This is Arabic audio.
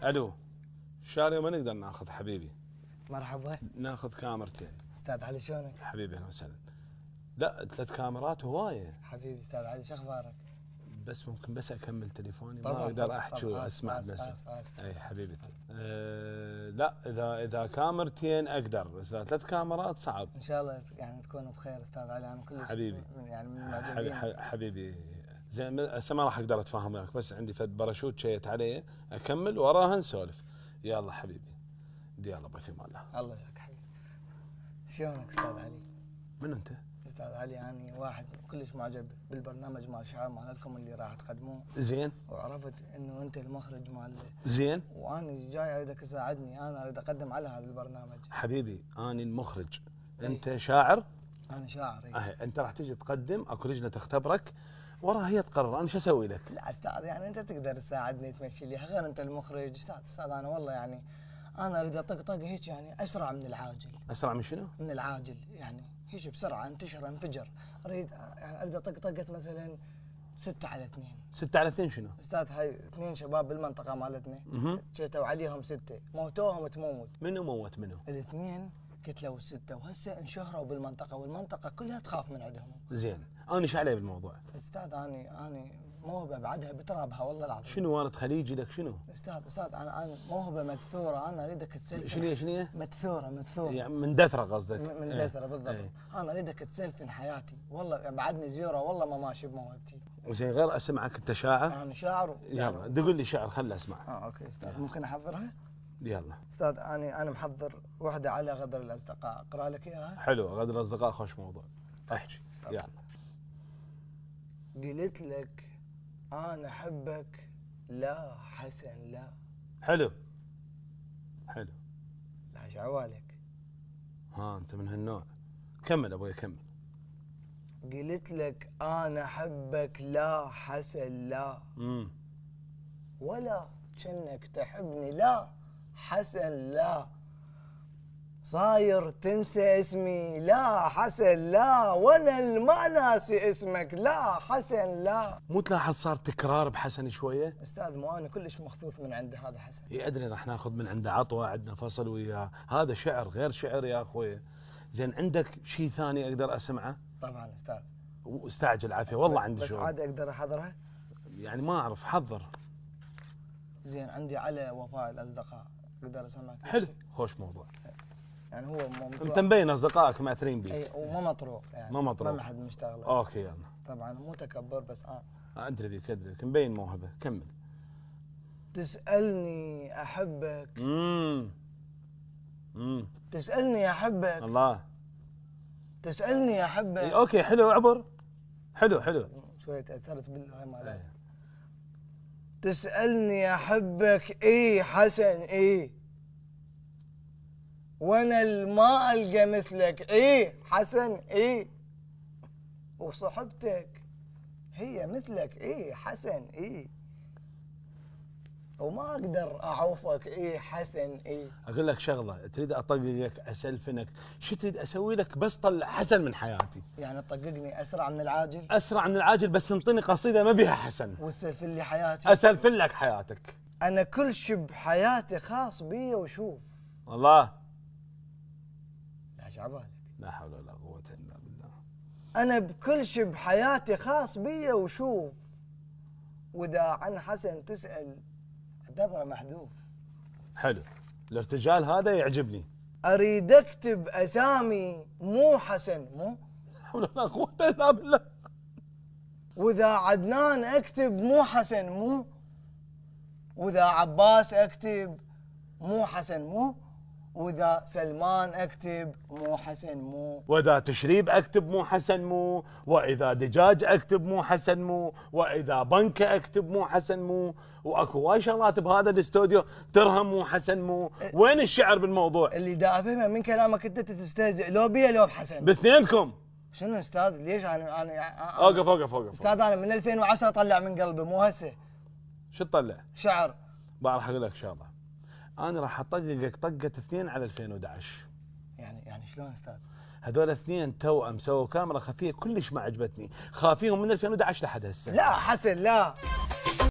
الو شاري وما نقدر ناخذ حبيبي. مرحبا. ناخذ كاميرتين. استاذ علي شلونك؟ حبيبي اهلا وسهلا. لا 3 كاميرات هوايه. حبيبي استاذ علي شو اخبارك؟ بس ممكن بس اكمل تليفوني طبعا ما اقدر احكي اسمع بس. آسف. اي حبيبتي. لا اذا كاميرتين اقدر، بس 3 كاميرات صعب. ان شاء الله يعني تكون بخير استاذ علي. انا كلش حبيبي يعني من المعجبين. حبيبي زين هسه ما راح اقدر اتفاهم وياك، بس عندي فد باراشوت شيت عليه اكمل وراها نسولف. يلا حبيبي يلا في امان الله. الله ياك حبيبي. شلونك استاذ علي؟ من انت؟ استاذ علي يعني واحد كلش معجب بالبرنامج مال شعر مالتكم اللي راح تقدموه. زين. وعرفت انه انت المخرج مال. زين. وانا جاي اريدك تساعدني، انا اريد اقدم على هذا البرنامج. حبيبي انا المخرج. انت شاعر؟ انا شاعر. انت راح تيجي تقدم، اكو لجنه تختبرك وراها هي تقرر. انا شو اسوي لك؟ لا استاذ يعني انت تقدر تساعدني تمشي لي، غير انت المخرج. استاذ انا والله يعني انا اريد اطقطق هيك يعني اسرع من العاجل. اسرع من شنو؟ من العاجل يعني هيك بسرعه انفجر. اريد اطقطقه مثلا 6 على 2. 6 على 2 شنو؟ استاذ هاي 2 شباب بالمنطقه مالتنا جيتوا عليهم 6 موتوهم تموت. منو موت منو؟ الاثنين قتلوا 6 وهسه انشهروا بالمنطقه والمنطقه كلها تخاف من عندهم. زين انا ايش علي بالموضوع؟ استاذ اني موهبه بعدها بترابها والله العظيم. شنو والد خليجي لك شنو؟ استاذ انا موهبه مدثوره، انا اريدك تسلفني. شنو؟ مدثوره يعني من دثره قصدك؟ من دثره بالضبط. انا اريدك تسلفني حياتي والله يعني بعدني زيرو والله ما ماشي بموهبتي. وزين غير اسمعك انت شاعر؟ انا شاعر. يلا تقول لي شعر خلي اسمع. اوكي استاذ ممكن احضرها؟ يلا استاذ انا محضر وحده على غدر الاصدقاء، اقرا لك اياها. حلو غدر الاصدقاء خوش موضوع. احكي يلا. قلت لك انا احبك لا حسن لا. حلو. لا شعوالك. انت من هالنوع. كمل ابوي كمل. قلت لك انا احبك لا حسن لا. ولا كأنك تحبني لا حسن لا. صاير تنسى اسمي لا حسن لا، وانا ما ناسي اسمك لا حسن لا. مو تلاحظ صار تكرار بحسن شويه؟ استاذ مو انا كلش مخثوث من عند هذا حسن. ادري راح ناخذ من عنده عطوه، عندنا فصل وياه، هذا شعر غير شعر يا اخوي. زين عندك شيء ثاني اقدر اسمعه؟ طبعا استاذ. واستعجل عافيه والله عندي شغل. بس عادي اقدر احضرها؟ يعني ما اعرف حضر. زين عندي على وفاء الاصدقاء اقدر اسمعك. حلو خوش موضوع. يعني هو انت مبين اصدقائك ماثرين بيك. اي وما مطروق يعني. ما مطروق. ما حد مشتغل. اوكي يلا. طبعا مو تكبر بس ادري بيك مبين موهبه. كمل. تسالني احبك. تسالني احبك. الله. تسالني احبك. اوكي حلو اعبر. حلو. شويه تاثرت بالهاي مالك. تسالني احبك اي حسن اي، وانا ما القى مثلك اي حسن اي، وصحبتك هي مثلك اي حسن اي، وما اقدر اعوفك اي حسن اي. اقول لك شغله، تريد اطققك اسلفنك، شو تريد اسوي لك بس طلع حسن من حياتي؟ يعني تطققني اسرع من العاجل؟ اسرع من العاجل بس انطيني قصيده ما بها حسن. وتسلفن لي حياتي؟ اسلفن لك حياتك. انا كل شيء بحياتي خاص بي وشوف. الله. لا شعبالك. لا حول ولا قوه الا بالله. انا بكل شيء بحياتي خاص بي وشوف، واذا عن حسن تسال دبره محذوف. حلو الارتجال هذا يعجبني. اريد اكتب اسامي مو حسن مو. لا حول ولا قوه الا بالله. واذا عدنان اكتب مو حسن مو، واذا عباس اكتب مو حسن مو، واذا سلمان اكتب مو حسن مو، واذا تشريب اكتب مو حسن مو، واذا دجاج اكتب مو حسن مو، واذا بنكه اكتب مو حسن مو، واكو وايد شغلات بهذا الاستوديو ترهم مو حسن مو. وين الشعر بالموضوع؟ اللي دا افهمه من كلامك انت تستهزئ لو بيا لو بحسن. باثنينكم. شنو استاذ ليش انا اوقف استاذ انا من 2010 طلع من قلبي مو هسه. شو تطلع؟ شعر. راح اقول لك شغله، انا راح اطققك طقه 2 على 2011. يعني شلون استاذ؟ هذول 2 توأم سووا كاميرا خفيه كلش ما عجبتني، خافيهم من 2011 لحد هسه. لا حسن لا.